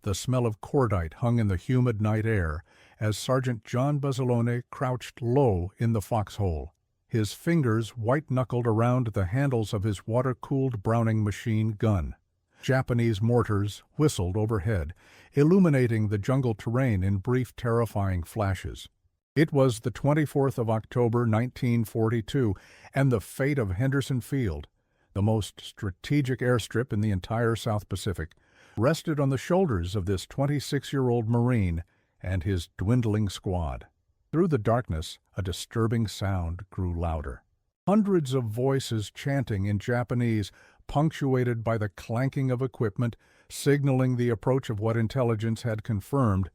The smell of cordite hung in the humid night air as Sergeant John Basilone crouched low in the foxhole, his fingers white-knuckled around the handles of his water-cooled Browning machine gun. Japanese mortars whistled overhead, illuminating the jungle terrain in brief, terrifying flashes. It was the 24th of October, 1942, and the fate of Henderson Field, the most strategic airstrip in the entire South Pacific, rested on the shoulders of this 26-year-old Marine and his dwindling squad. Through the darkness, a disturbing sound grew louder. Hundreds of voices chanting in Japanese, punctuated by the clanking of equipment, signaling the approach of what intelligence had confirmed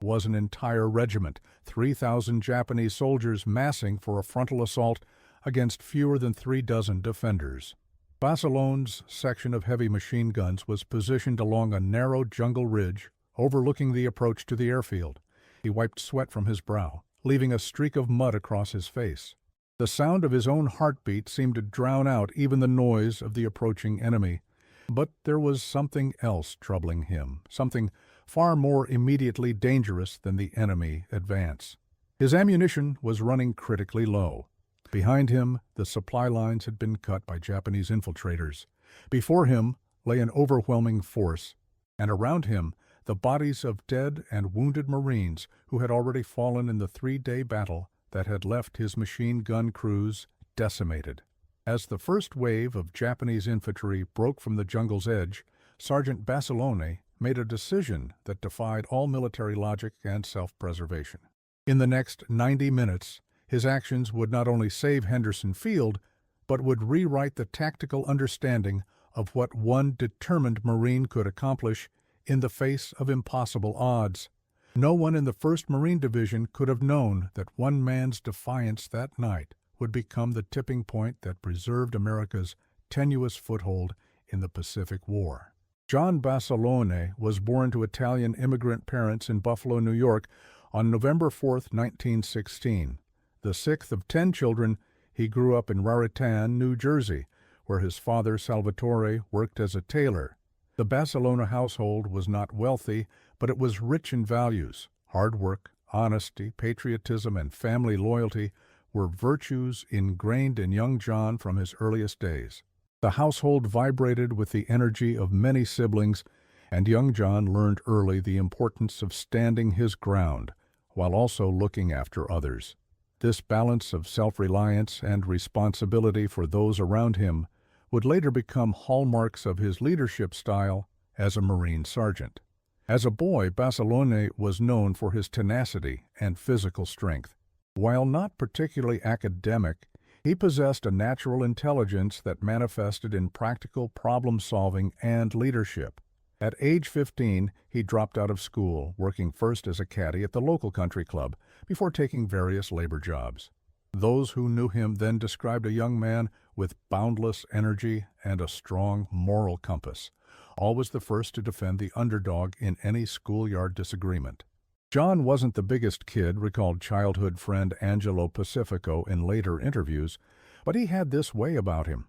was an entire regiment, 3,000 Japanese soldiers massing for a frontal assault against fewer than 36 defenders. Basilone's section of heavy machine guns was positioned along a narrow jungle ridge overlooking the approach to the airfield. He wiped sweat from his brow, leaving a streak of mud across his face. The sound of his own heartbeat seemed to drown out even the noise of the approaching enemy. But there was something else troubling him, something far more immediately dangerous than the enemy advance. His ammunition was running critically low. Behind him, the supply lines had been cut by Japanese infiltrators. Before him lay an overwhelming force, and around him the bodies of dead and wounded Marines who had already fallen in the 3-day battle that had left his machine gun crews decimated. As the first wave of Japanese infantry broke from the jungle's edge, Sergeant Basilone made a decision that defied all military logic and self-preservation. In the next 90 minutes, his actions would not only save Henderson Field, but would rewrite the tactical understanding of what one determined Marine could accomplish in the face of impossible odds. No one in the 1st Marine Division could have known that one man's defiance that night would become the tipping point that preserved America's tenuous foothold in the Pacific War. John Basilone was born to Italian immigrant parents in Buffalo, New York, on November 4, 1916. The 6th of 10 children, he grew up in Raritan, New Jersey, where his father, Salvatore, worked as a tailor. The Basilone household was not wealthy, but it was rich in values. Hard work, honesty, patriotism, and family loyalty were virtues ingrained in young John from his earliest days. The household vibrated with the energy of many siblings, and young John learned early the importance of standing his ground while also looking after others. This balance of self-reliance and responsibility for those around him would later become hallmarks of his leadership style as a Marine sergeant. As a boy, Basilone was known for his tenacity and physical strength. While not particularly academic, he possessed a natural intelligence that manifested in practical problem-solving and leadership. At age 15, he dropped out of school, working first as a caddy at the local country club, before taking various labor jobs. Those who knew him then described a young man with boundless energy and a strong moral compass, always the first to defend the underdog in any schoolyard disagreement. John wasn't the biggest kid, recalled childhood friend Angelo Pacifico in later interviews, but he had this way about him.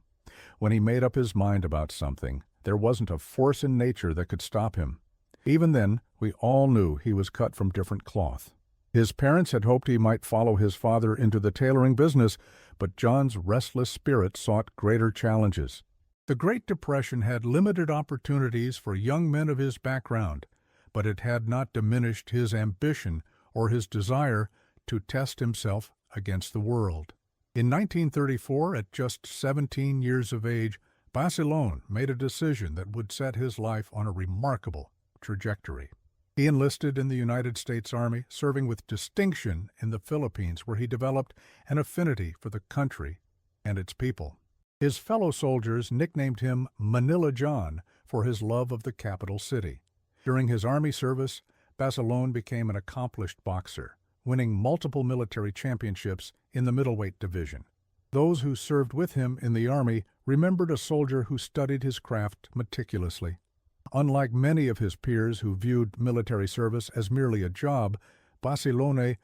When he made up his mind about something, there wasn't a force in nature that could stop him. Even then, we all knew he was cut from different cloth. His parents had hoped he might follow his father into the tailoring business, but John's restless spirit sought greater challenges. The Great Depression had limited opportunities for young men of his background, but it had not diminished his ambition or his desire to test himself against the world. In 1934, at just 17 years of age, Basilone made a decision that would set his life on a remarkable trajectory. He enlisted in the United States Army, serving with distinction in the Philippines, where he developed an affinity for the country and its people. His fellow soldiers nicknamed him Manila John for his love of the capital city. During his Army service, Basilone became an accomplished boxer, winning multiple military championships in the middleweight division. Those who served with him in the Army remembered a soldier who studied his craft meticulously. Unlike many of his peers who viewed military service as merely a job, Basilone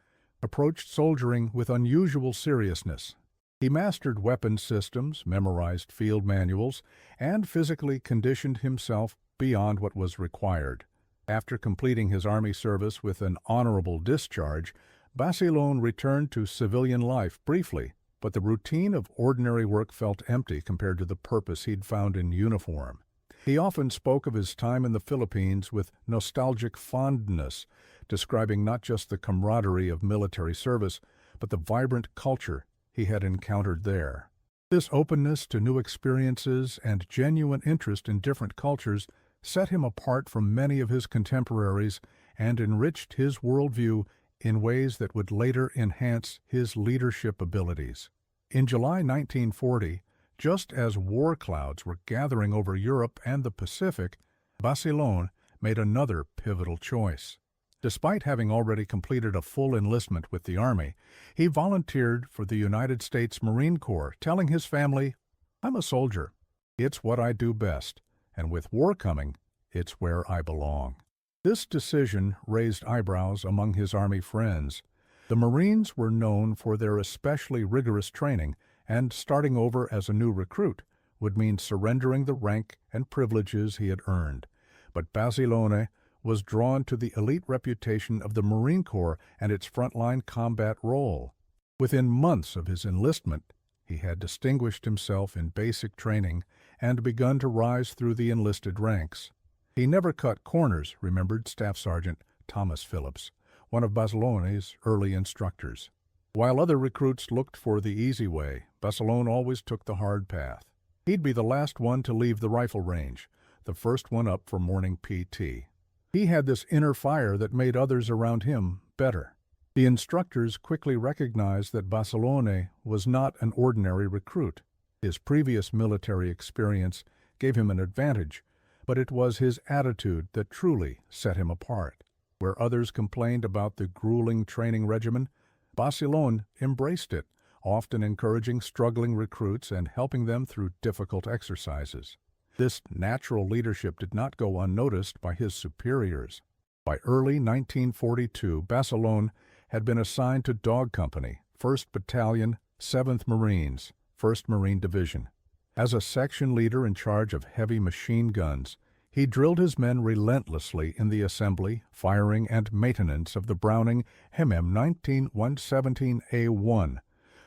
approached soldiering with unusual seriousness. He mastered weapons systems, memorized field manuals, and physically conditioned himself beyond what was required. After completing his army service with an honorable discharge, Basilone returned to civilian life briefly, but the routine of ordinary work felt empty compared to the purpose he'd found in uniform. He often spoke of his time in the Philippines with nostalgic fondness, describing not just the camaraderie of military service, but the vibrant culture he had encountered there. This openness to new experiences and genuine interest in different cultures set him apart from many of his contemporaries and enriched his worldview in ways that would later enhance his leadership abilities. In July 1940, just as war clouds were gathering over Europe and the Pacific, Basilone made another pivotal choice. Despite having already completed a full enlistment with the Army, he volunteered for the United States Marine Corps, telling his family, "I'm a soldier. It's what I do best, and with war coming, it's where I belong." This decision raised eyebrows among his Army friends. The Marines were known for their especially rigorous training, and starting over as a new recruit would mean surrendering the rank and privileges he had earned. But Basilone was drawn to the elite reputation of the Marine Corps and its frontline combat role. Within months of his enlistment, he had distinguished himself in basic training and begun to rise through the enlisted ranks. He never cut corners, remembered Staff Sergeant Thomas Phillips, one of Basilone's early instructors. While other recruits looked for the easy way, Basilone always took the hard path. He'd be the last one to leave the rifle range, the first one up for morning PT. He had this inner fire that made others around him better. The instructors quickly recognized that Basilone was not an ordinary recruit. His previous military experience gave him an advantage, but it was his attitude that truly set him apart. Where others complained about the grueling training regimen, Basilone embraced it, often encouraging struggling recruits and helping them through difficult exercises. This natural leadership did not go unnoticed by his superiors. By early 1942, Basilone had been assigned to Dog Company, 1st Battalion, 7th Marines, 1st Marine Division. As a section leader in charge of heavy machine guns, he drilled his men relentlessly in the assembly, firing, and maintenance of the Browning MM-19-117A1,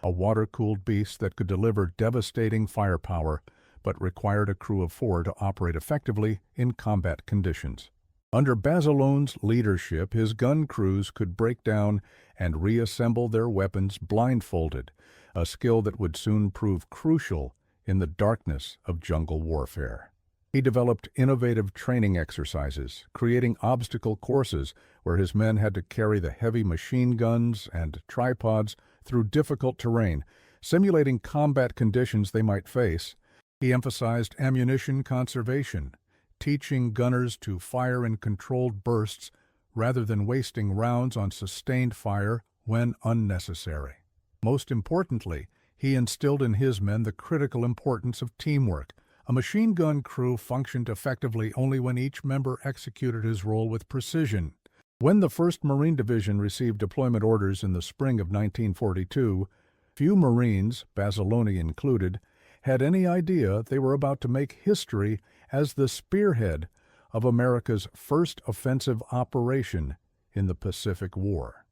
a water-cooled beast that could deliver devastating firepower but required a crew of 4 to operate effectively in combat conditions. Under Basilone's leadership, his gun crews could break down and reassemble their weapons blindfolded, a skill that would soon prove crucial in the darkness of jungle warfare. He developed innovative training exercises, creating obstacle courses where his men had to carry the heavy machine guns and tripods through difficult terrain, simulating combat conditions they might face. He emphasized ammunition conservation, teaching gunners to fire in controlled bursts rather than wasting rounds on sustained fire when unnecessary. Most importantly, he instilled in his men the critical importance of teamwork. A machine gun crew functioned effectively only when each member executed his role with precision. When the 1st Marine Division received deployment orders in the spring of 1942, few Marines, Basilone included, had any idea they were about to make history as the spearhead of America's first offensive operation in the Pacific War.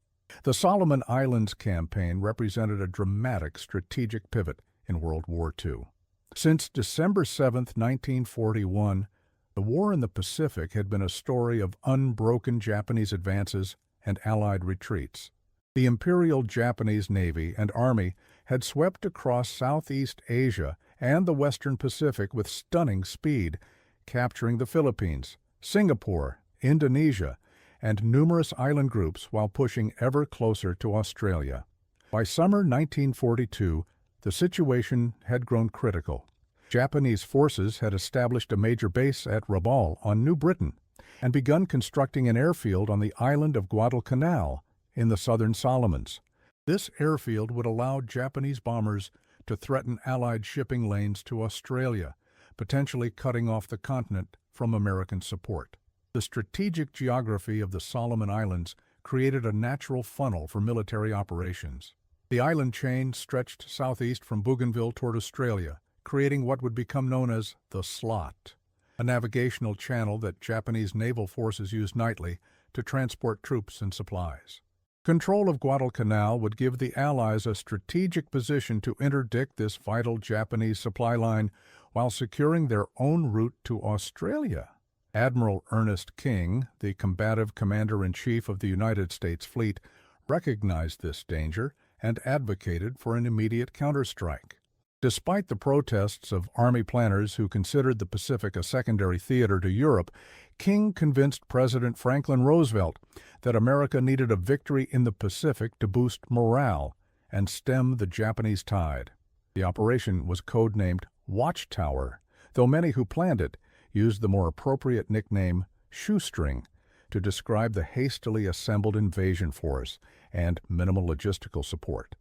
The Solomon Islands campaign represented a dramatic strategic pivot in World War II. Since December 7, 1941, the war in the Pacific had been a story of unbroken Japanese advances and Allied retreats. The Imperial Japanese Navy and Army had swept across Southeast Asia and the Western Pacific with stunning speed, capturing the Philippines, Singapore, Indonesia, and numerous island groups while pushing ever closer to Australia. By summer 1942, the situation had grown critical. Japanese forces had established a major base at Rabaul on New Britain and begun constructing an airfield on the island of Guadalcanal in the southern Solomons. This airfield would allow Japanese bombers to threaten Allied shipping lanes to Australia, potentially cutting off the continent from American support. The strategic geography of the Solomon Islands created a natural funnel for military operations. The island chain stretched southeast from Bougainville toward Australia, creating what would become known as the Slot. a navigational channel that Japanese naval forces used nightly to transport troops and supplies. Control of Guadalcanal would give the Allies a strategic position to interdict this vital Japanese supply line while securing their own route to Australia. Admiral Ernest King, the combative commander-in-chief of the United States Fleet, recognized this danger and advocated for an immediate counterstrike. Despite the protests of Army planners who considered the Pacific a secondary theater to Europe, King convinced President Franklin Roosevelt that America needed a victory in the Pacific to boost morale and stem the Japanese tide. The operation was codenamed Watchtower, though many who planned it used the more appropriate nickname Shoestring to describe the hastily assembled invasion force and minimal logistical support.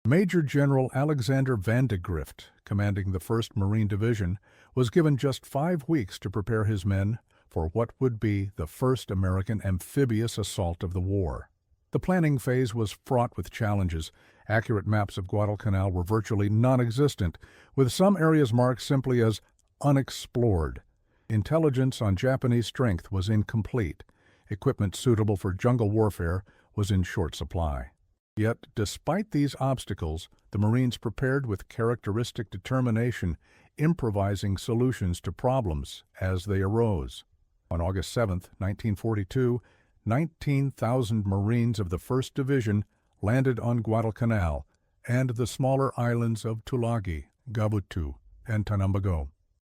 Major General Alexander Vandegrift, commanding the 1st Marine Division, was given just 5 weeks to prepare his men for what would be the first American amphibious assault of the war. The planning phase was fraught with challenges. Accurate maps of Guadalcanal were virtually non-existent, with some areas marked simply as unexplored. Intelligence on Japanese strength was incomplete. Equipment suitable for jungle warfare was in short supply. Yet, despite these obstacles, the Marines prepared with characteristic determination, improvising solutions to problems as they arose. On August 7, 1942, 19,000 Marines of the 1st Division landed on Guadalcanal and the smaller islands of Tulagi, Gavutu, and Tanambago.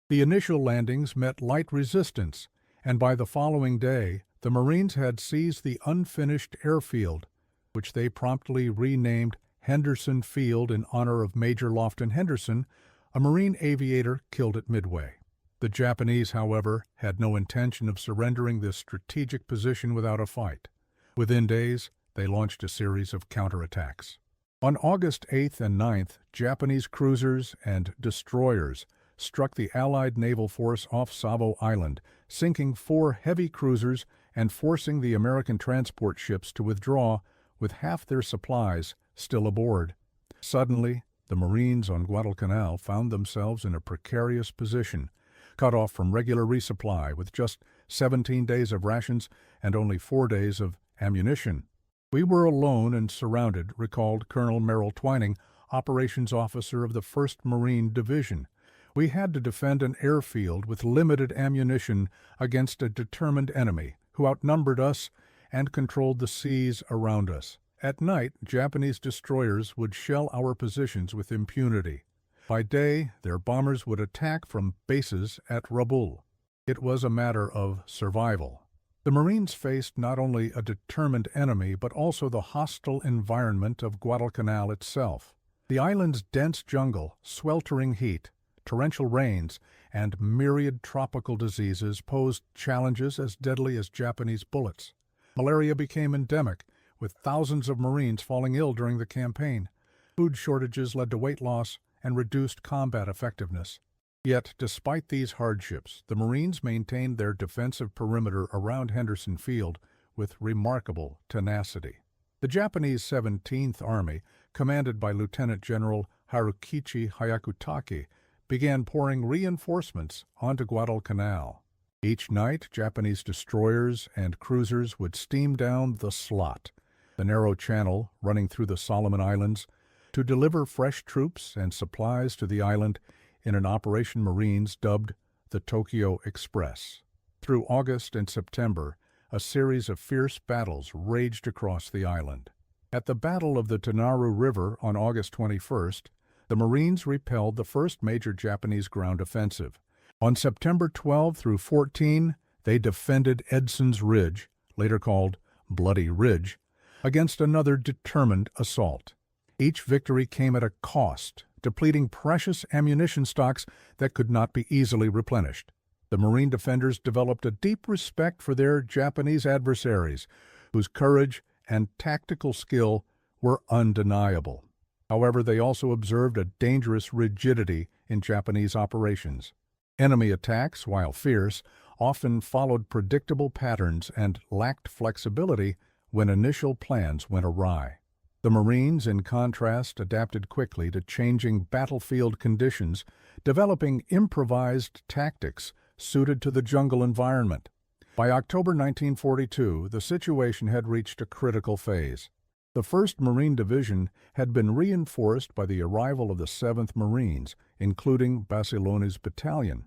The initial landings met light resistance, and by the following day, the Marines had seized the unfinished airfield, which they promptly renamed Henderson Field in honor of Major Lofton Henderson, a Marine aviator killed at Midway. The Japanese, however, had no intention of surrendering this strategic position without a fight. Within days, they launched a series of counterattacks. On August 8th and 9th, Japanese cruisers and destroyers struck the Allied naval force off Savo Island, sinking 4 heavy cruisers and forcing the American transport ships to withdraw with half their supplies still aboard. Suddenly, the Marines on Guadalcanal found themselves in a precarious position, cut off from regular resupply with just 17 days of rations and only 4 days of ammunition. "We were alone and surrounded," recalled Colonel Merrill Twining, operations officer of the 1st Marine Division. "We had to defend an airfield with limited ammunition against a determined enemy who outnumbered us and controlled the seas around us. At night, Japanese destroyers would shell our positions with impunity. By day, their bombers would attack from bases at Rabaul. It was a matter of survival." The Marines faced not only a determined enemy, but also the hostile environment of Guadalcanal itself. The island's dense jungle, sweltering heat, torrential rains, and myriad tropical diseases posed challenges as deadly as Japanese bullets. Malaria became endemic, with thousands of Marines falling ill during the campaign. Food shortages led to weight loss and reduced combat effectiveness. Yet, despite these hardships, the Marines maintained their defensive perimeter around Henderson Field with remarkable tenacity. The Japanese 17th Army, commanded by Lieutenant General Harukichi Hyakutake, began pouring reinforcements onto Guadalcanal. Each night, Japanese destroyers and cruisers would steam down the Slot, the narrow channel running through the Solomon Islands, to deliver fresh troops and supplies to the island in an operation Marines dubbed the Tokyo Express. Through August and September, a series of fierce battles raged across the island. At the Battle of the Tanaru River on August 21st, the Marines repelled the first major Japanese ground offensive. On September 12 through 14, they defended Edson's Ridge, later called Bloody Ridge, against another determined assault. Each victory came at a cost, depleting precious ammunition stocks that could not be easily replenished. The Marine defenders developed a deep respect for their Japanese adversaries, whose courage and tactical skill were undeniable. However, they also observed a dangerous rigidity in Japanese operations. Enemy attacks, while fierce, often followed predictable patterns and lacked flexibility when initial plans went awry. The Marines, in contrast, adapted quickly to changing battlefield conditions, developing improvised tactics suited to the jungle environment. By October 1942, the situation had reached a critical phase. The 1st Marine Division had been reinforced by the arrival of the 7th Marines, including Basiloni's battalion.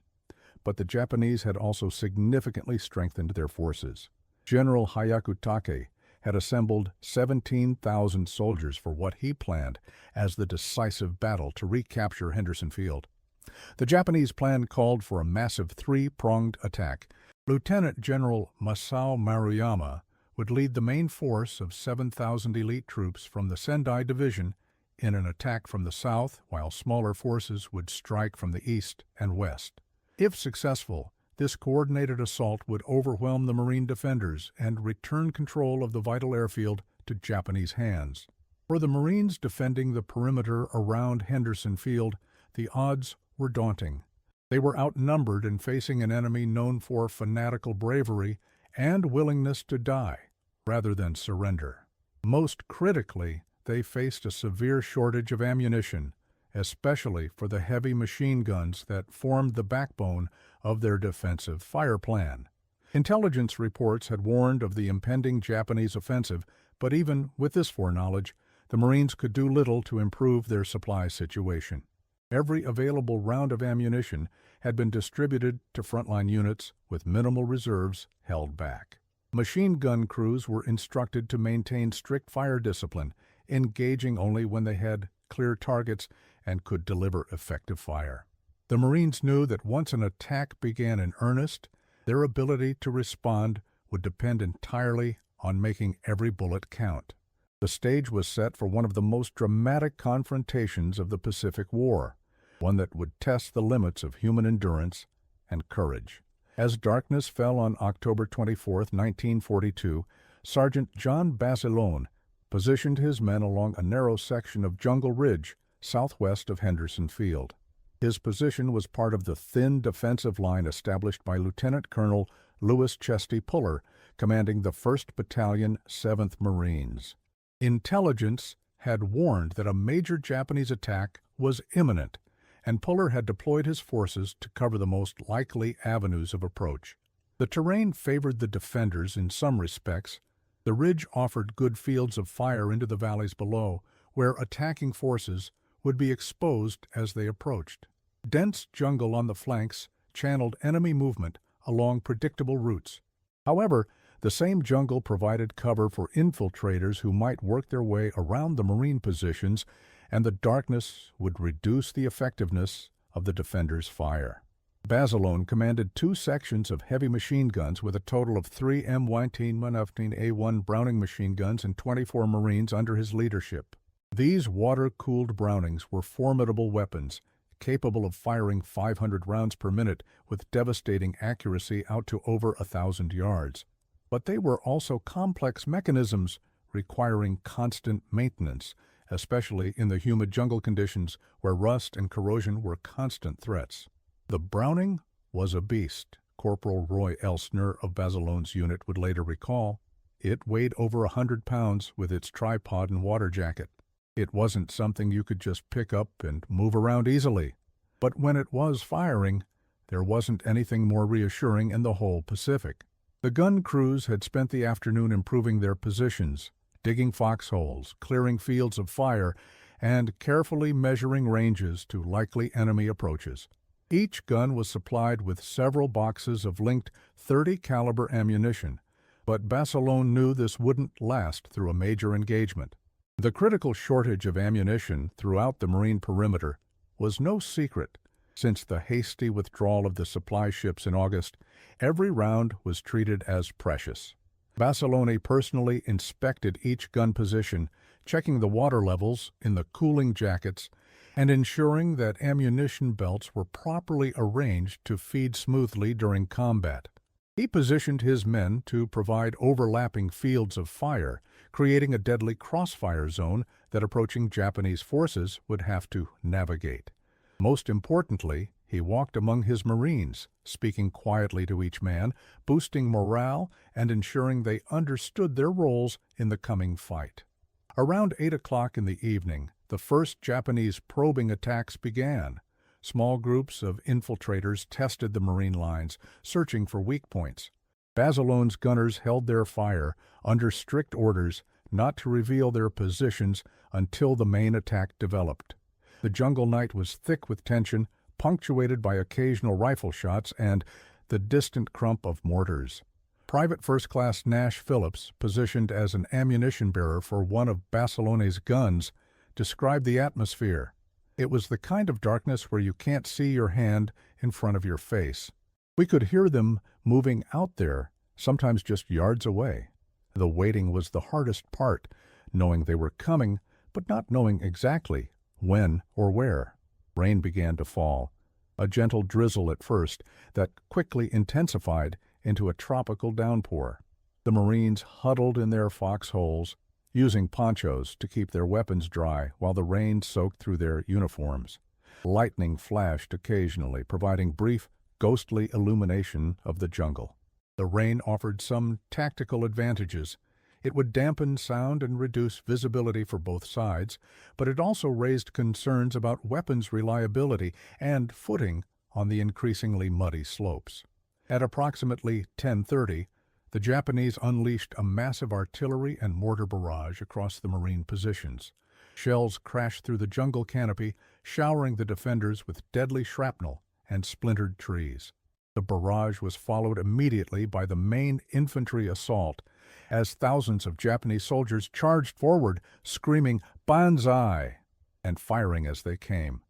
But the Japanese had also significantly strengthened their forces. General Hyakutake had assembled 17,000 soldiers for what he planned as the decisive battle to recapture Henderson Field. The Japanese plan called for a massive three-pronged attack. Lieutenant General Masao Maruyama would lead the main force of 7,000 elite troops from the Sendai Division in an attack from the south, while smaller forces would strike from the east and west. If successful, this coordinated assault would overwhelm the Marine defenders and return control of the vital airfield to Japanese hands. For the Marines defending the perimeter around Henderson Field, the odds were daunting. They were outnumbered and facing an enemy known for fanatical bravery and willingness to die rather than surrender. Most critically, they faced a severe shortage of ammunition, especially for the heavy machine guns that formed the backbone of their defensive fire plan. Intelligence reports had warned of the impending Japanese offensive, but even with this foreknowledge, the Marines could do little to improve their supply situation. Every available round of ammunition had been distributed to frontline units with minimal reserves held back. Machine gun crews were instructed to maintain strict fire discipline, engaging only when they had clear targets and could deliver effective fire. The Marines knew that once an attack began in earnest, their ability to respond would depend entirely on making every bullet count. The stage was set for one of the most dramatic confrontations of the Pacific War, one that would test the limits of human endurance and courage. As darkness fell on October 24, 1942, Sergeant John Basilone positioned his men along a narrow section of Jungle Ridge, southwest of Henderson Field. His position was part of the thin defensive line established by Lieutenant Colonel Louis Chesty Puller, commanding the 1st Battalion, 7th Marines. Intelligence had warned that a major Japanese attack was imminent, and Puller had deployed his forces to cover the most likely avenues of approach. The terrain favored the defenders in some respects. The ridge offered good fields of fire into the valleys below, where attacking forces would be exposed as they approached. Dense jungle on the flanks channeled enemy movement along predictable routes. However, the same jungle provided cover for infiltrators who might work their way around the Marine positions, and the darkness would reduce the effectiveness of the defenders' fire. Basilone commanded 2 sections of heavy machine guns with a total of 3 M19-1A1 Browning machine guns and 24 Marines under his leadership. These water-cooled Brownings were formidable weapons, capable of firing 500 rounds per minute with devastating accuracy out to over 1,000 yards. But they were also complex mechanisms requiring constant maintenance, especially in the humid jungle conditions where rust and corrosion were constant threats. The Browning was a beast, Corporal Roy Elsner of Basilone's unit would later recall. It weighed over 100 pounds with its tripod and water jacket. It wasn't something you could just pick up and move around easily. But when it was firing, there wasn't anything more reassuring in the whole Pacific. The gun crews had spent the afternoon improving their positions, digging foxholes, clearing fields of fire, and carefully measuring ranges to likely enemy approaches. Each gun was supplied with several boxes of linked .30 caliber ammunition, but Basilone knew this wouldn't last through a major engagement. The critical shortage of ammunition throughout the Marine perimeter was no secret. Since the hasty withdrawal of the supply ships in August, every round was treated as precious. Basilone personally inspected each gun position, checking the water levels in the cooling jackets and ensuring that ammunition belts were properly arranged to feed smoothly during combat. He positioned his men to provide overlapping fields of fire, creating a deadly crossfire zone that approaching Japanese forces would have to navigate. Most importantly, he walked among his Marines, speaking quietly to each man, boosting morale and ensuring they understood their roles in the coming fight. Around 8 o'clock in the evening, the first Japanese probing attacks began. Small groups of infiltrators tested the Marine lines, searching for weak points. Basilon's gunners held their fire, under strict orders not to reveal their positions until the main attack developed. The jungle night was thick with tension, punctuated by occasional rifle shots and the distant crump of mortars. Private First Class Nash Phillips, positioned as an ammunition bearer for one of Basilone's guns, described the atmosphere. It was the kind of darkness where you can't see your hand in front of your face. We could hear them moving out there, sometimes just yards away. The waiting was the hardest part, knowing they were coming, but not knowing exactly when or where. Rain began to fall, a gentle drizzle at first that quickly intensified into a tropical downpour. The Marines huddled in their foxholes, using ponchos to keep their weapons dry while the rain soaked through their uniforms. Lightning flashed occasionally, providing brief, ghostly illumination of the jungle. The rain offered some tactical advantages. It would dampen sound and reduce visibility for both sides, but it also raised concerns about weapons reliability and footing on the increasingly muddy slopes. At approximately 10:30, the Japanese unleashed a massive artillery and mortar barrage across the Marine positions. Shells crashed through the jungle canopy, showering the defenders with deadly shrapnel and splintered trees. The barrage was followed immediately by the main infantry assault, as thousands of Japanese soldiers charged forward, screaming "Banzai!" and firing as they came.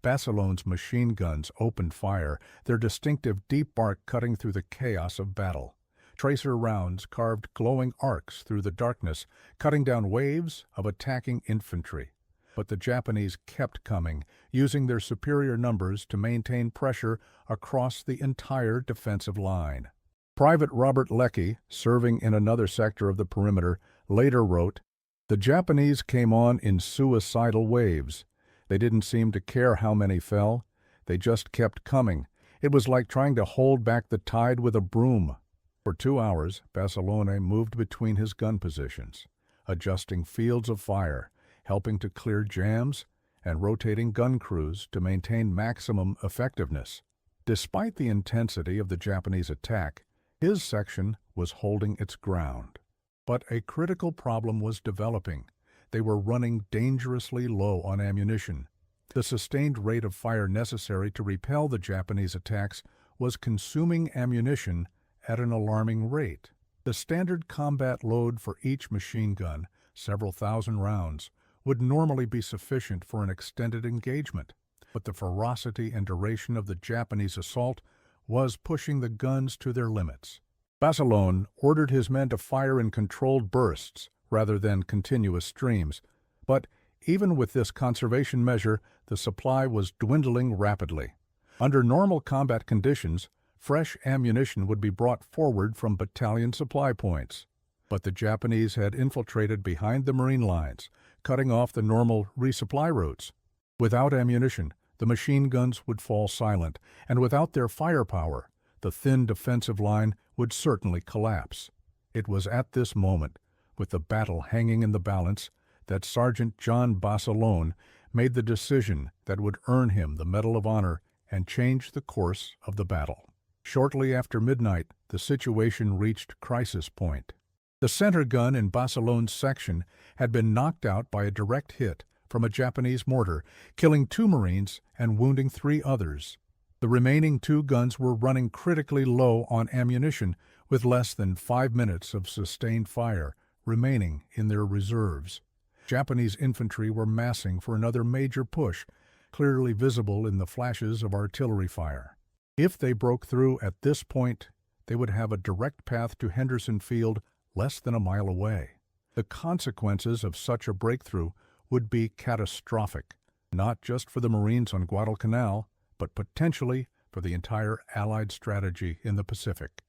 Basilone's machine guns opened fire, their distinctive deep bark cutting through the chaos of battle. Tracer rounds carved glowing arcs through the darkness, cutting down waves of attacking infantry. But the Japanese kept coming, using their superior numbers to maintain pressure across the entire defensive line. Private Robert Leckie, serving in another sector of the perimeter, later wrote, "The Japanese came on in suicidal waves. They didn't seem to care how many fell. They just kept coming. It was like trying to hold back the tide with a broom." For 2 hours, Basilone moved between his gun positions, adjusting fields of fire, helping to clear jams, and rotating gun crews to maintain maximum effectiveness. Despite the intensity of the Japanese attack, his section was holding its ground. But a critical problem was developing. They were running dangerously low on ammunition. The sustained rate of fire necessary to repel the Japanese attacks was consuming ammunition at an alarming rate. The standard combat load for each machine gun, several thousand rounds, would normally be sufficient for an extended engagement, but the ferocity and duration of the Japanese assault was pushing the guns to their limits. Basilone ordered his men to fire in controlled bursts rather than continuous streams, but even with this conservation measure, the supply was dwindling rapidly. Under normal combat conditions, fresh ammunition would be brought forward from battalion supply points. But the Japanese had infiltrated behind the Marine lines, cutting off the normal resupply routes. Without ammunition, the machine guns would fall silent, and without their firepower, the thin defensive line would certainly collapse. It was at this moment, with the battle hanging in the balance, that Sergeant John Basilone made the decision that would earn him the Medal of Honor and change the course of the battle. Shortly after midnight, the situation reached crisis point. The center gun in Basilone's section had been knocked out by a direct hit from a Japanese mortar, killing 2 Marines and wounding 3 others. The remaining 2 guns were running critically low on ammunition, with less than 5 minutes of sustained fire remaining in their reserves. Japanese infantry were massing for another major push, clearly visible in the flashes of artillery fire. If they broke through at this point, they would have a direct path to Henderson Field less than a mile away. The consequences of such a breakthrough would be catastrophic, not just for the Marines on Guadalcanal, but potentially for the entire Allied strategy in the Pacific.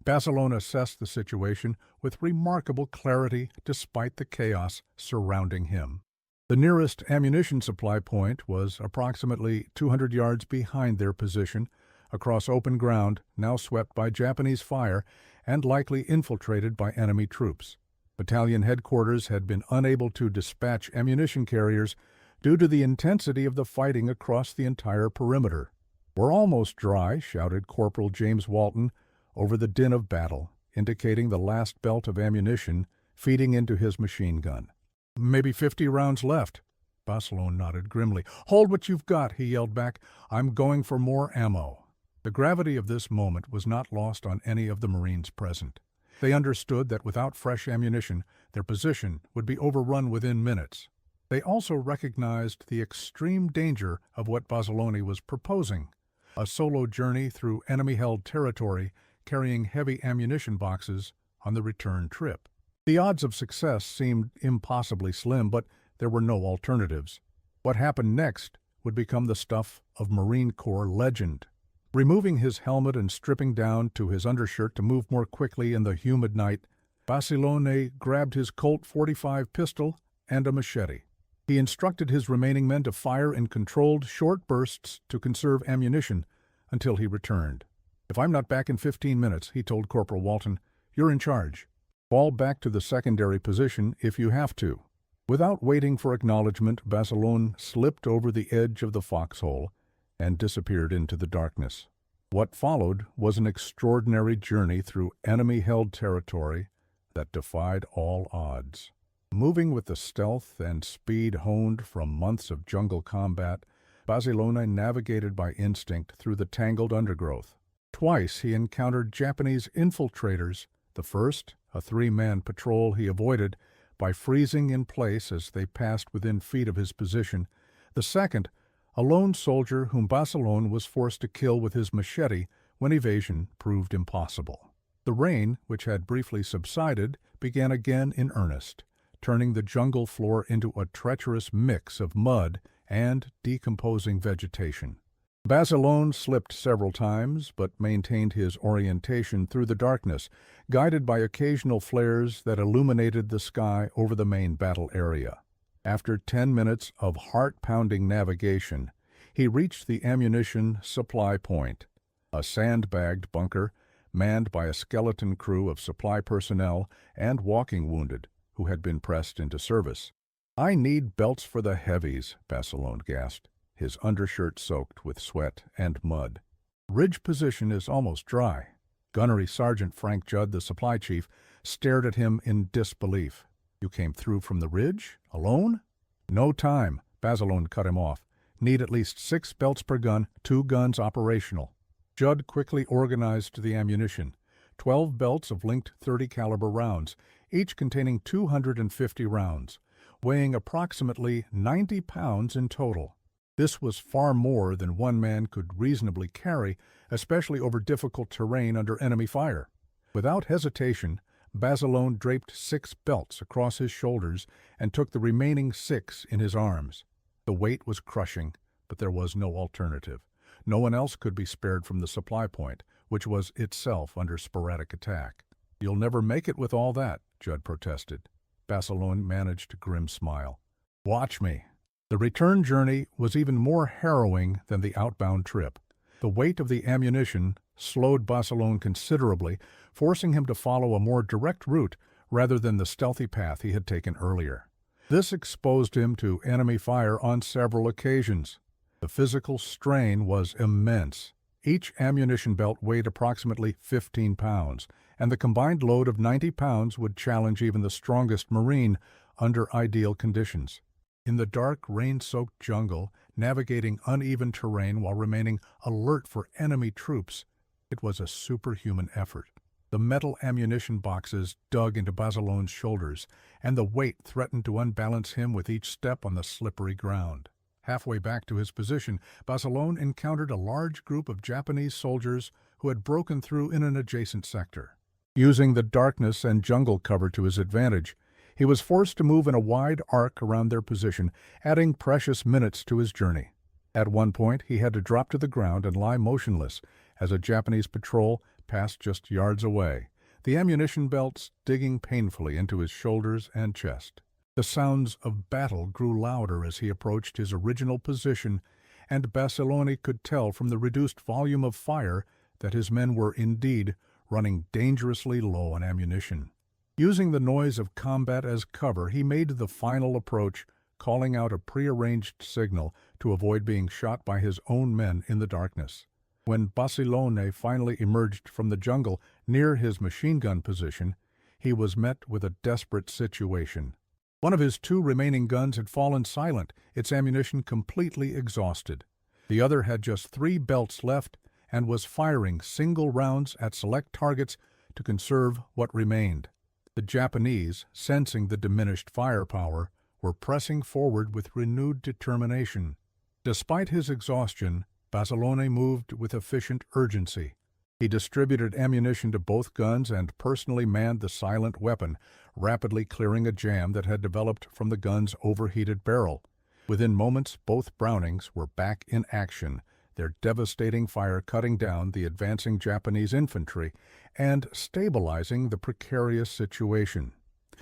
Basilone assessed the situation with remarkable clarity despite the chaos surrounding him. The nearest ammunition supply point was approximately 200 yards behind their position, across open ground now swept by Japanese fire and likely infiltrated by enemy troops. Battalion headquarters had been unable to dispatch ammunition carriers due to the intensity of the fighting across the entire perimeter. "We're almost dry," shouted Corporal James Walton over the din of battle, indicating the last belt of ammunition feeding into his machine gun. "Maybe 50 rounds left." Barcelone nodded grimly. "Hold what you've got," he yelled back. "I'm going for more ammo." The gravity of this moment was not lost on any of the Marines present. They understood that without fresh ammunition, their position would be overrun within minutes. They also recognized the extreme danger of what Barcelone was proposing, a solo journey through enemy-held territory carrying heavy ammunition boxes on the return trip. The odds of success seemed impossibly slim, but there were no alternatives. What happened next would become the stuff of Marine Corps legend. Removing his helmet and stripping down to his undershirt to move more quickly in the humid night, Barcelone grabbed his Colt .45 pistol and a machete. He instructed his remaining men to fire in controlled, short bursts to conserve ammunition until he returned. "If I'm not back in 15 minutes, he told Corporal Walton, "you're in charge. Fall back to the secondary position if you have to." Without waiting for acknowledgement, Barcelone slipped over the edge of the foxhole and disappeared into the darkness. What followed was an extraordinary journey through enemy-held territory that defied all odds. Moving with the stealth and speed honed from months of jungle combat, Barcelone navigated by instinct through the tangled undergrowth. Twice he encountered Japanese infiltrators, the first, a 3-man patrol he avoided by freezing in place as they passed within feet of his position, the second, a lone soldier whom Barcelone was forced to kill with his machete when evasion proved impossible. The rain, which had briefly subsided, began again in earnest, turning the jungle floor into a treacherous mix of mud and decomposing vegetation. Barcelone slipped several times, but maintained his orientation through the darkness, guided by occasional flares that illuminated the sky over the main battle area. After 10 minutes of heart-pounding navigation, he reached the ammunition supply point, a sandbagged bunker manned by a skeleton crew of supply personnel and walking wounded who had been pressed into service. "I need belts for the heavies," Barcelone gasped, his undershirt soaked with sweat and mud. "Ridge position is almost dry." Gunnery Sergeant Frank Judd, the supply chief, stared at him in disbelief. "You came through from the ridge? Alone?" "No time," Barcelone cut him off. "Need at least 6 belts per gun, 2 guns operational." Judd quickly organized the ammunition. 12 belts of linked .30 caliber rounds, each containing 250 rounds, weighing approximately 90 pounds in total. This was far more than one man could reasonably carry, especially over difficult terrain under enemy fire. Without hesitation, Barcelone draped 6 belts across his shoulders and took the remaining 6 in his arms. The weight was crushing, but there was no alternative. No one else could be spared from the supply point, which was itself under sporadic attack. "You'll never make it with all that," Judd protested. Barcelone managed a grim smile. "Watch me." The return journey was even more harrowing than the outbound trip. The weight of the ammunition slowed Barcelone considerably, forcing him to follow a more direct route rather than the stealthy path he had taken earlier. This exposed him to enemy fire on several occasions. The physical strain was immense. Each ammunition belt weighed approximately 15 pounds, and the combined load of 90 pounds would challenge even the strongest Marine under ideal conditions. In the dark, rain-soaked jungle, navigating uneven terrain while remaining alert for enemy troops, it was a superhuman effort. The metal ammunition boxes dug into Barcelone's shoulders, and the weight threatened to unbalance him with each step on the slippery ground. Halfway back to his position, Barcelone encountered a large group of Japanese soldiers who had broken through in an adjacent sector. Using the darkness and jungle cover to his advantage, he was forced to move in a wide arc around their position, adding precious minutes to his journey. At one point, he had to drop to the ground and lie motionless as a Japanese patrol passed just yards away, the ammunition belts digging painfully into his shoulders and chest. The sounds of battle grew louder as he approached his original position, and Barcelone could tell from the reduced volume of fire that his men were indeed running dangerously low on ammunition. Using the noise of combat as cover, he made the final approach calling out a prearranged signal to avoid being shot by his own men in the darkness. When Basilone finally emerged from the jungle near his machine gun position, he was met with a desperate situation. One of his 2 remaining guns had fallen silent, its ammunition completely exhausted. The other had just 3 belts left and was firing single rounds at select targets to conserve what remained. The Japanese, sensing the diminished firepower, were pressing forward with renewed determination. Despite his exhaustion, Basilone moved with efficient urgency. He distributed ammunition to both guns and personally manned the silent weapon, rapidly clearing a jam that had developed from the gun's overheated barrel. Within moments, both Brownings were back in action, their devastating fire cutting down the advancing Japanese infantry and stabilizing the precarious situation.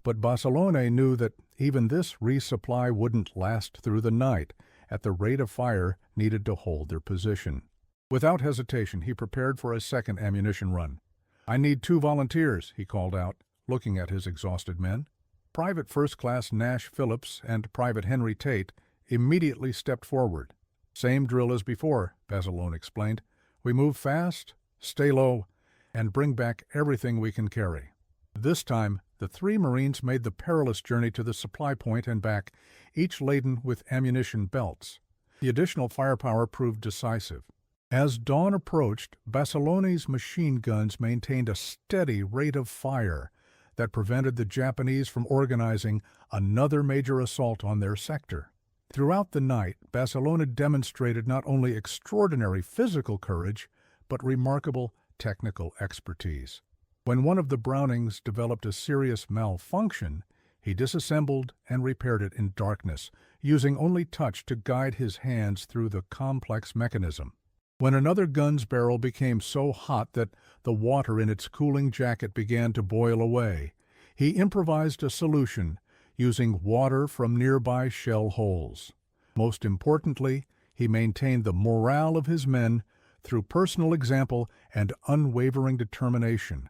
But Basilone knew that even this resupply wouldn't last through the night at the rate of fire needed to hold their position. Without hesitation, he prepared for a second ammunition run. "I need 2 volunteers," he called out, looking at his exhausted men. Private First Class Nash Phillips and Private Henry Tate immediately stepped forward. "Same drill as before," Basilone explained. "We move fast, stay low, and bring back everything we can carry." This time, the 3 Marines made the perilous journey to the supply point and back, each laden with ammunition belts. The additional firepower proved decisive. As dawn approached, Basilone's machine guns maintained a steady rate of fire that prevented the Japanese from organizing another major assault on their sector. Throughout the night, Basilone demonstrated not only extraordinary physical courage, but remarkable technical expertise. When one of the Brownings developed a serious malfunction, he disassembled and repaired it in darkness, using only touch to guide his hands through the complex mechanism. When another gun's barrel became so hot that the water in its cooling jacket began to boil away, he improvised a solution using water from nearby shell holes. Most importantly, he maintained the morale of his men through personal example and unwavering determination.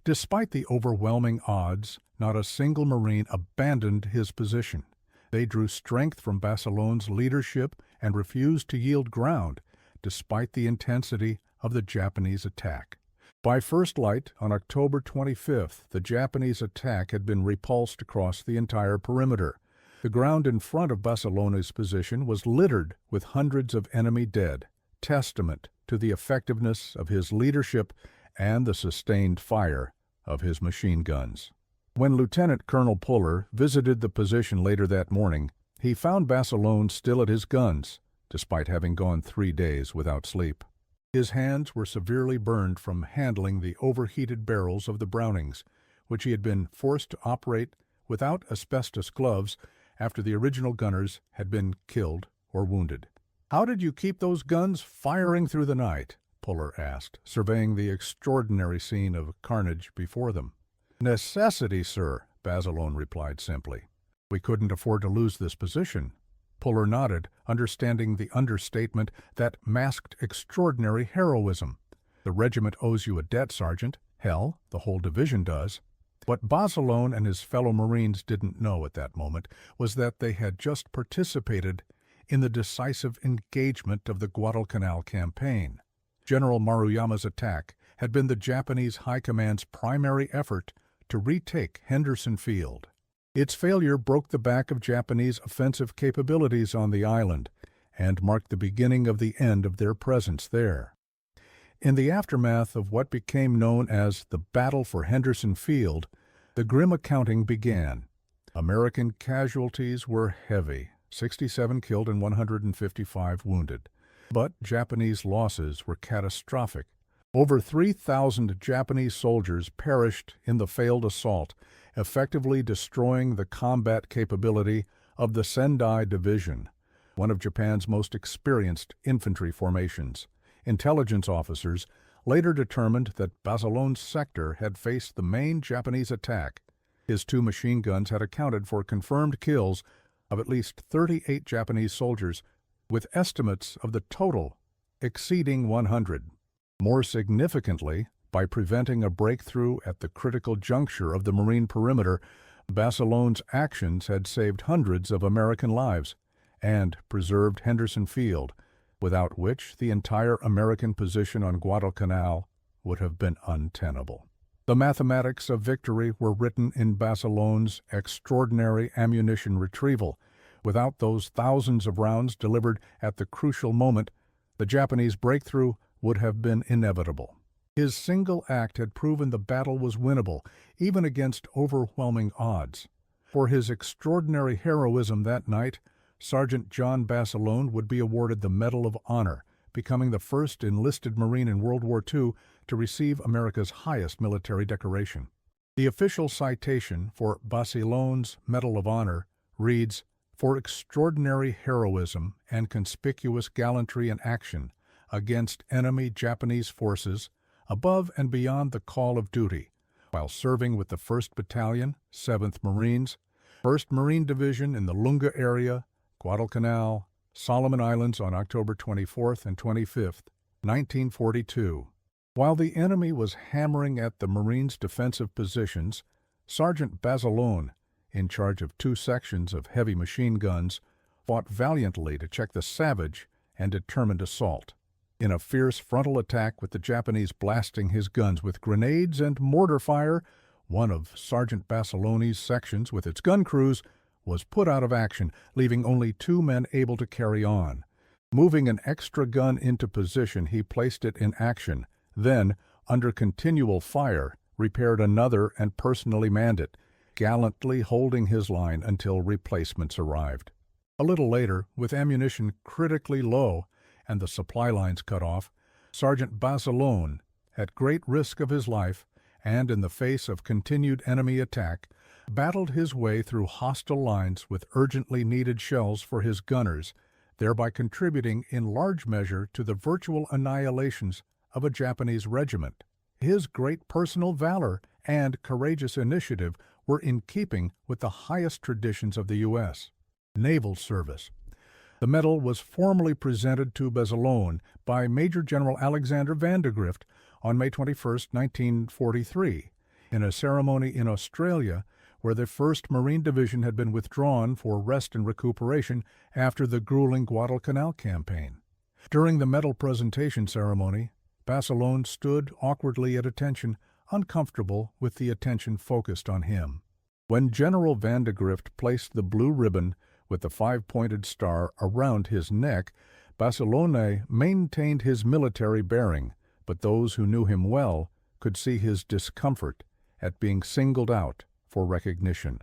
Despite the overwhelming odds, not a single Marine abandoned his position. They drew strength from Basilone's leadership and refused to yield ground, despite the intensity of the Japanese attack. By first light, on October 25th, the Japanese attack had been repulsed across the entire perimeter. The ground in front of Basilone's position was littered with hundreds of enemy dead, testament to the effectiveness of his leadership and the sustained fire of his machine guns. When Lieutenant Colonel Puller visited the position later that morning, he found Basilone still at his guns, despite having gone 3 days without sleep. His hands were severely burned from handling the overheated barrels of the Brownings, which he had been forced to operate without asbestos gloves after the original gunners had been killed or wounded. "How did you keep those guns firing through the night?" Puller asked, surveying the extraordinary scene of carnage before them. "Necessity, sir," Basilone replied simply. "We couldn't afford to lose this position." Puller nodded, understanding the understatement that masked extraordinary heroism. "The regiment owes you a debt, Sergeant. Hell, the whole division does." What Basilone and his fellow Marines didn't know at that moment was that they had just participated in the decisive engagement of the Guadalcanal campaign. General Maruyama's attack had been the Japanese High Command's primary effort to retake Henderson Field. Its failure broke the back of Japanese offensive capabilities on the island and marked the beginning of the end of their presence there. In the aftermath of what became known as the Battle for Henderson Field, the grim accounting began. American casualties were heavy, 67 killed and 155 wounded. But Japanese losses were catastrophic. Over 3,000 Japanese soldiers perished in the failed assault, effectively destroying the combat capability of the Sendai Division, one of Japan's most experienced infantry formations. Intelligence officers later determined that Basilone's sector had faced the main Japanese attack. His 2 machine guns had accounted for confirmed kills of at least 38 Japanese soldiers, with estimates of the total exceeding 100. More significantly, by preventing a breakthrough at the critical juncture of the Marine perimeter, Basilon's actions had saved hundreds of American lives and preserved Henderson Field, without which the entire American position on Guadalcanal would have been untenable. The mathematics of victory were written in Basilon's extraordinary ammunition retrieval. Without those thousands of rounds delivered at the crucial moment, the Japanese breakthrough would have been inevitable. His single act had proven the battle was winnable, even against overwhelming odds. For his extraordinary heroism that night, Sergeant John Basilone would be awarded the Medal of Honor, becoming the first enlisted Marine in World War II to receive America's highest military decoration. The official citation for Basilone's Medal of Honor reads, "For extraordinary heroism and conspicuous gallantry in action against enemy Japanese forces above and beyond the call of duty, while serving with the 1st Battalion, 7th Marines, 1st Marine Division in the Lunga area, Guadalcanal, Solomon Islands on October 24th and 25th, 1942. While the enemy was hammering at the Marines' defensive positions, Sergeant Basilone, in charge of 2 sections of heavy machine guns, fought valiantly to check the savage and determined assault. In a fierce frontal attack with the Japanese blasting his guns with grenades and mortar fire, one of Sergeant Basilone's sections with its gun crews was put out of action, leaving only 2 men able to carry on. Moving an extra gun into position, he placed it in action, then, under continual fire, repaired another and personally manned it, gallantly holding his line until replacements arrived. A little later, with ammunition critically low and the supply lines cut off, Sergeant Basilone, at great risk of his life and in the face of continued enemy attack, battled his way through hostile lines with urgently needed shells for his gunners, thereby contributing in large measure to the virtual annihilations of a Japanese regiment. His great personal valor and courageous initiative were in keeping with the highest traditions of the U.S. Naval Service. The medal was formally presented to Basilone by Major General Alexander Vandegrift on May 21, 1943, in a ceremony in Australia where the 1st Marine Division had been withdrawn for rest and recuperation after the grueling Guadalcanal campaign. During the medal presentation ceremony, Basilone stood awkwardly at attention, uncomfortable with the attention focused on him. When General Vandegrift placed the blue ribbon with the 5-pointed star around his neck, Basilone maintained his military bearing, but those who knew him well could see his discomfort at being singled out for recognition.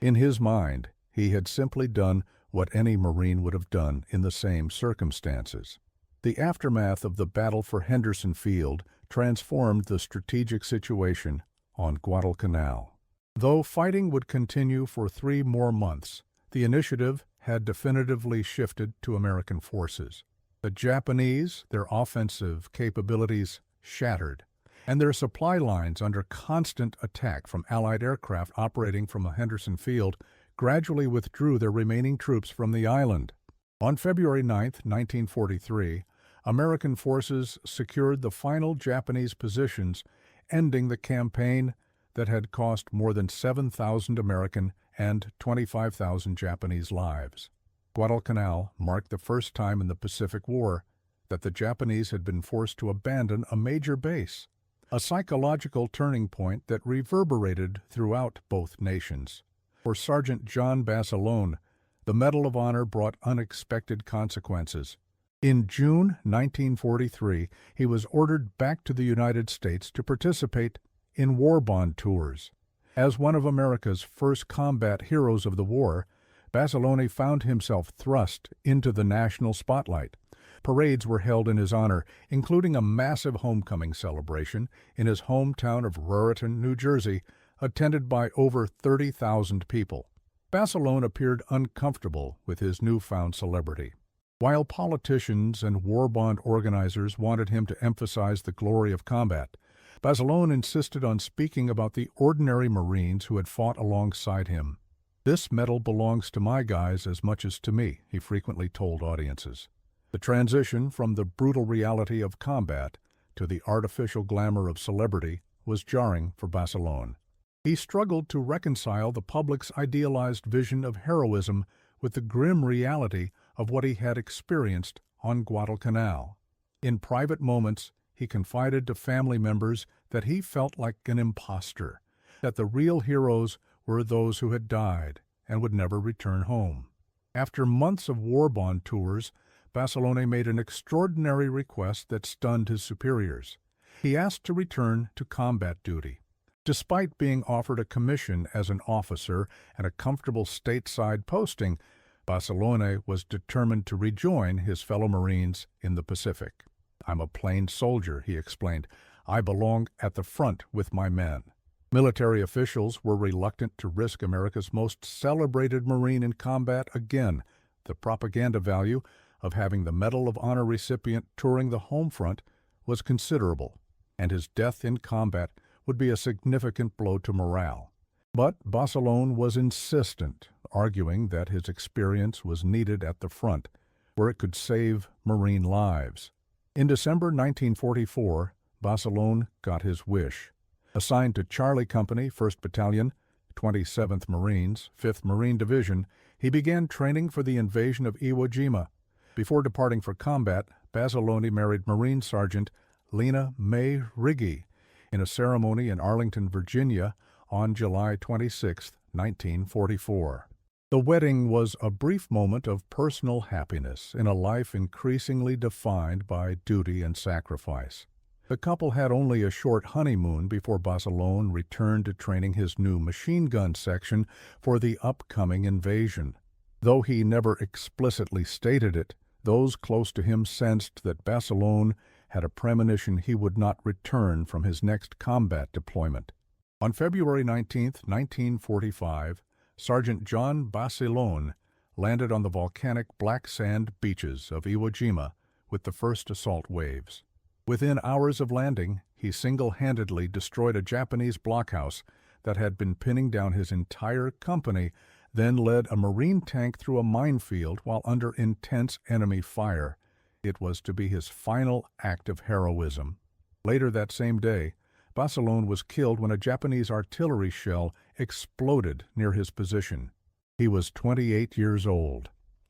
In his mind, he had simply done what any Marine would have done in the same circumstances. The aftermath of the battle for Henderson Field transformed the strategic situation on Guadalcanal. Though fighting would continue for 3 more months, the initiative had definitively shifted to American forces. The Japanese, their offensive capabilities shattered, and their supply lines under constant attack from Allied aircraft operating from Henderson Field gradually withdrew their remaining troops from the island. On February 9, 1943, American forces secured the final Japanese positions, ending the campaign that had cost more than 7,000 American and 25,000 Japanese lives. Guadalcanal marked the first time in the Pacific War that the Japanese had been forced to abandon a major base, a psychological turning point that reverberated throughout both nations. For Sergeant John Basilone, the Medal of Honor brought unexpected consequences. In June 1943, he was ordered back to the United States to participate in war bond tours. As one of America's first combat heroes of the war, Basilone found himself thrust into the national spotlight. Parades were held in his honor, including a massive homecoming celebration in his hometown of Raritan, New Jersey, attended by over 30,000 people. Basilone appeared uncomfortable with his newfound celebrity. While politicians and war bond organizers wanted him to emphasize the glory of combat, Basilone insisted on speaking about the ordinary Marines who had fought alongside him. "This medal belongs to my guys as much as to me," he frequently told audiences. The transition from the brutal reality of combat to the artificial glamour of celebrity was jarring for Basilone. He struggled to reconcile the public's idealized vision of heroism with the grim reality of what he had experienced on Guadalcanal. In private moments, he confided to family members that he felt like an imposter, that the real heroes were those who had died and would never return home. After months of war bond tours, Basilone made an extraordinary request that stunned his superiors. He asked to return to combat duty. Despite being offered a commission as an officer and a comfortable stateside posting, Basilone was determined to rejoin his fellow Marines in the Pacific. "I'm a plain soldier," he explained. "I belong at the front with my men." Military officials were reluctant to risk America's most celebrated Marine in combat again. The propaganda value of having the Medal of Honor recipient touring the home front was considerable, and his death in combat would be a significant blow to morale. But Basilone was insistent, arguing that his experience was needed at the front, where it could save Marine lives. In December 1944, Basilone got his wish. Assigned to Charlie Company, 1st Battalion, 27th Marines, 5th Marine Division, he began training for the invasion of Iwo Jima. Before departing for combat, Basilone married Marine Sergeant Lena May Riggi in a ceremony in Arlington, Virginia, on July 26, 1944. The wedding was a brief moment of personal happiness in a life increasingly defined by duty and sacrifice. The couple had only a short honeymoon before Basilone returned to training his new machine gun section for the upcoming invasion. Though he never explicitly stated it, those close to him sensed that Basilone had a premonition he would not return from his next combat deployment. On February 19, 1945, Sergeant John Basilone landed on the volcanic black sand beaches of Iwo Jima with the first assault waves. Within hours of landing, he single-handedly destroyed a Japanese blockhouse that had been pinning down his entire company, then led a Marine tank through a minefield while under intense enemy fire. It was to be his final act of heroism. Later that same day, Basilone was killed when a Japanese artillery shell exploded near his position. He was 28 years old.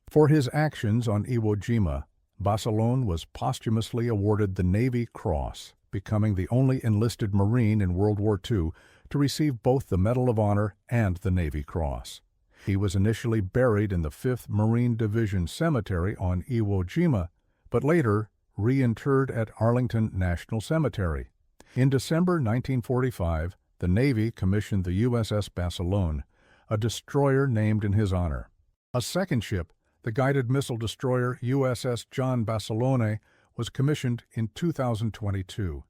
For his actions on Iwo Jima, Basilone was posthumously awarded the Navy Cross, becoming the only enlisted Marine in World War II to receive both the Medal of Honor and the Navy Cross. He was initially buried in the 5th Marine Division Cemetery on Iwo Jima, but later reinterred at Arlington National Cemetery. In December 1945, the Navy commissioned the USS Basilone, a destroyer named in his honor. A second ship, the guided missile destroyer USS John Basilone, was commissioned in 2022.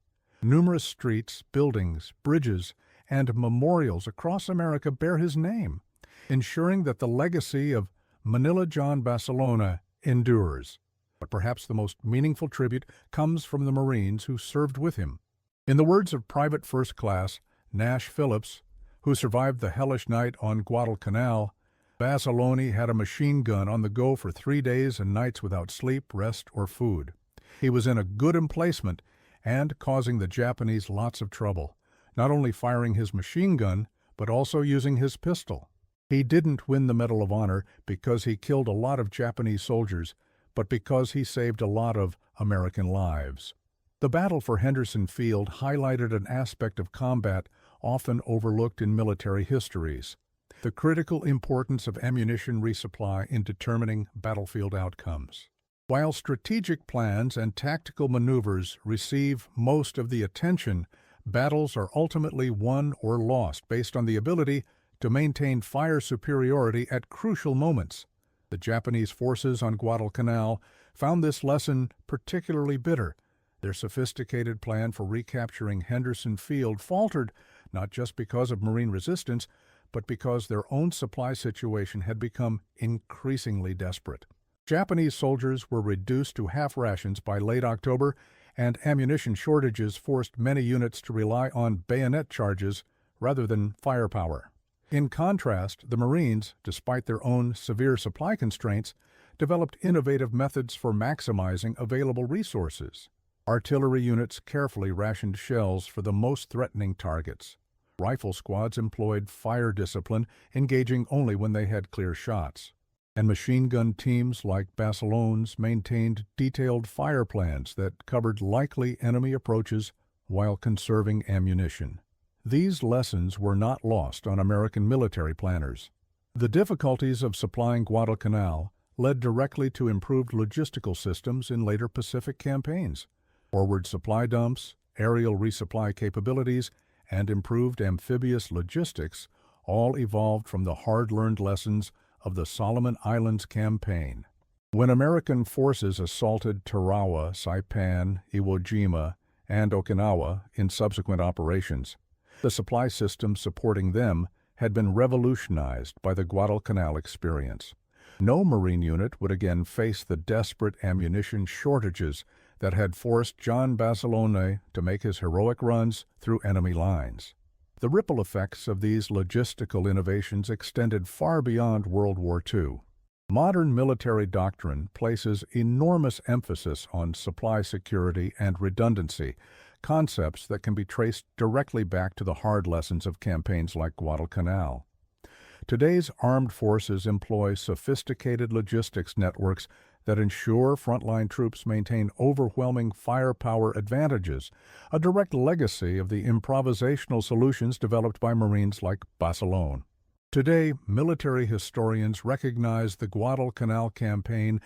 Numerous streets, buildings, bridges, and memorials across America bear his name, ensuring that the legacy of Manila John Basilone endures. But perhaps the most meaningful tribute comes from the Marines who served with him. In the words of Private First Class Nash Phillips, who survived the hellish night on Guadalcanal, Basilone had a machine gun on the go for 3 days and nights without sleep, rest, or food. He was in a good emplacement and causing the Japanese lots of trouble, not only firing his machine gun, but also using his pistol. He didn't win the Medal of Honor because he killed a lot of Japanese soldiers, but because he saved a lot of American lives. The battle for Henderson Field highlighted an aspect of combat often overlooked in military histories: the critical importance of ammunition resupply in determining battlefield outcomes. While strategic plans and tactical maneuvers receive most of the attention, battles are ultimately won or lost based on the ability to maintain fire superiority at crucial moments. The Japanese forces on Guadalcanal found this lesson particularly bitter. Their sophisticated plan for recapturing Henderson Field faltered not just because of Marine resistance, but because their own supply situation had become increasingly desperate. Japanese soldiers were reduced to half rations by late October, and ammunition shortages forced many units to rely on bayonet charges rather than firepower. In contrast, the Marines, despite their own severe supply constraints, developed innovative methods for maximizing available resources. Artillery units carefully rationed shells for the most threatening targets. Rifle squads employed fire discipline, engaging only when they had clear shots. And machine gun teams like Barcelone's maintained detailed fire plans that covered likely enemy approaches while conserving ammunition. These lessons were not lost on American military planners. The difficulties of supplying Guadalcanal led directly to improved logistical systems in later Pacific campaigns. Forward supply dumps, aerial resupply capabilities, and improved amphibious logistics all evolved from the hard-learned lessons of the Solomon Islands campaign. When American forces assaulted Tarawa, Saipan, Iwo Jima, and Okinawa in subsequent operations, the supply system supporting them had been revolutionized by the Guadalcanal experience. No Marine unit would again face the desperate ammunition shortages that had forced John Barcelone to make his heroic runs through enemy lines. The ripple effects of these logistical innovations extended far beyond World War II. Modern military doctrine places enormous emphasis on supply security and redundancy, concepts that can be traced directly back to the hard lessons of campaigns like Guadalcanal. Today's armed forces employ sophisticated logistics networks that ensure frontline troops maintain overwhelming firepower advantages, a direct legacy of the improvisational solutions developed by Marines like Barcelone. Today, military historians recognize the Guadalcanal campaign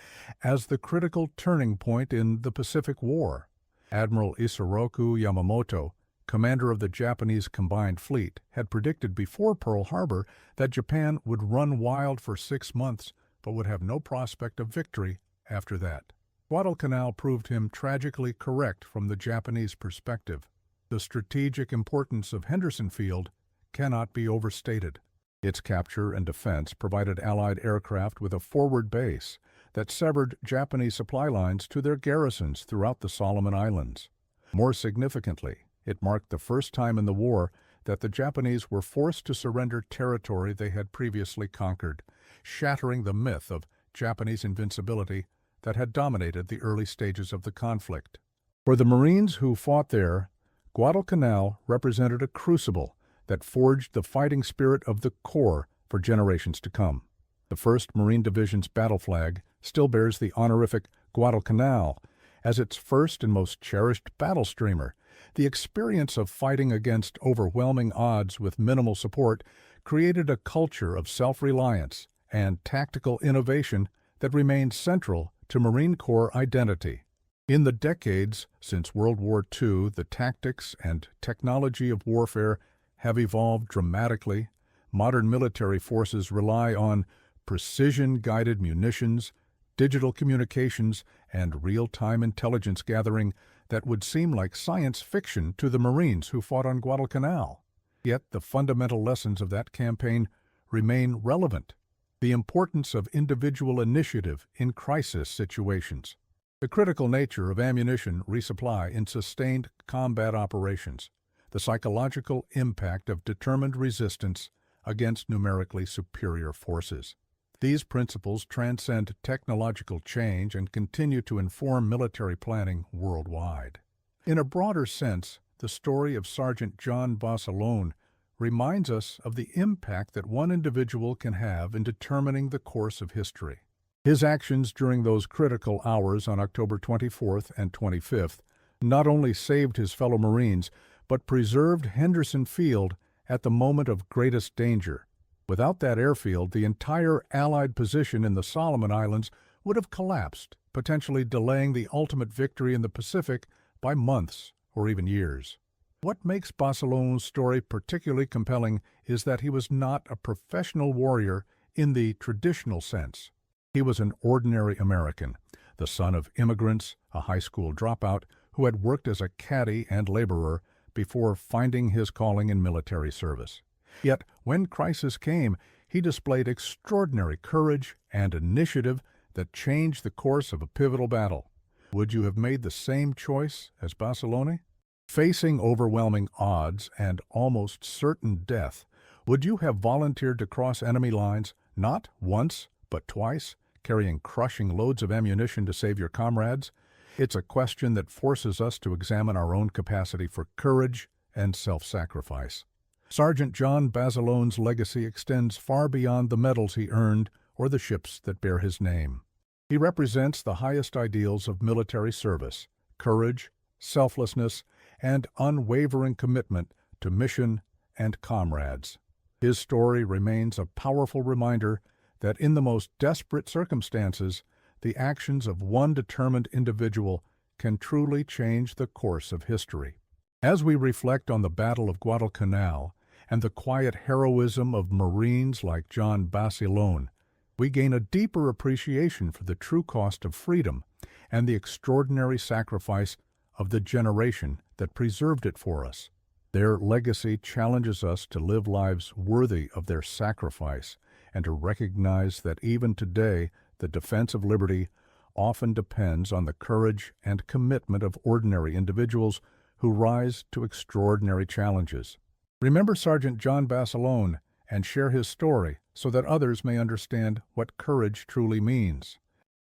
as the critical turning point in the Pacific War. Admiral Isoroku Yamamoto, commander of the Japanese Combined Fleet, had predicted before Pearl Harbor that Japan would run wild for 6 months but would have no prospect of victory after that. Guadalcanal proved him tragically correct from the Japanese perspective. The strategic importance of Henderson Field cannot be overstated. Its capture and defense provided Allied aircraft with a forward base that severed Japanese supply lines to their garrisons throughout the Solomon Islands. More significantly, it marked the first time in the war that the Japanese were forced to surrender territory they had previously conquered, shattering the myth of Japanese invincibility that had dominated the early stages of the conflict. For the Marines who fought there, Guadalcanal represented a crucible that forged the fighting spirit of the Corps for generations to come. The 1st Marine Division's battle flag still bears the honorific Guadalcanal as its first and most cherished battle streamer. The experience of fighting against overwhelming odds with minimal support created a culture of self-reliance and tactical innovation that remained central to Marine Corps identity. In the decades since World War II, the tactics and technology of warfare have evolved dramatically. Modern military forces rely on precision-guided munitions, digital communications, and real-time intelligence gathering that would seem like science fiction to the Marines who fought on Guadalcanal. Yet the fundamental lessons of that campaign remain relevant. The importance of individual initiative in crisis situations. The critical nature of ammunition resupply in sustained combat operations. The psychological impact of determined resistance against numerically superior forces. These principles transcend technological change and continue to inform military planning worldwide. In a broader sense, the story of Sergeant John Barcelone reminds us of the impact that one individual can have in determining the course of history. His actions during those critical hours on October 24th and 25th not only saved his fellow Marines, but preserved Henderson Field at the moment of greatest danger. Without that airfield, the entire Allied position in the Solomon Islands would have collapsed, potentially delaying the ultimate victory in the Pacific by months or even years. What makes Barcelone's story particularly compelling is that he was not a professional warrior in the traditional sense. He was an ordinary American, the son of immigrants, a high school dropout who had worked as a caddy and laborer before finding his calling in military service. Yet, when crisis came, he displayed extraordinary courage and initiative that changed the course of a pivotal battle. Would you have made the same choice as Barcelone? Facing overwhelming odds and almost certain death, would you have volunteered to cross enemy lines, not once, but twice, carrying crushing loads of ammunition to save your comrades? It's a question that forces us to examine our own capacity for courage and self-sacrifice. Sergeant John Basillone's legacy extends far beyond the medals he earned or the ships that bear his name. He represents the highest ideals of military service: courage, selflessness, and unwavering commitment to mission and comrades. His story remains a powerful reminder that in the most desperate circumstances, the actions of one determined individual can truly change the course of history. As we reflect on the Battle of Guadalcanal and the quiet heroism of Marines like John Basilone, we gain a deeper appreciation for the true cost of freedom and the extraordinary sacrifice of the generation that preserved it for us. Their legacy challenges us to live lives worthy of their sacrifice and to recognize that even today, the defense of liberty often depends on the courage and commitment of ordinary individuals who rise to extraordinary challenges. Remember Sergeant John Basilone and share his story so that others may understand what courage truly means.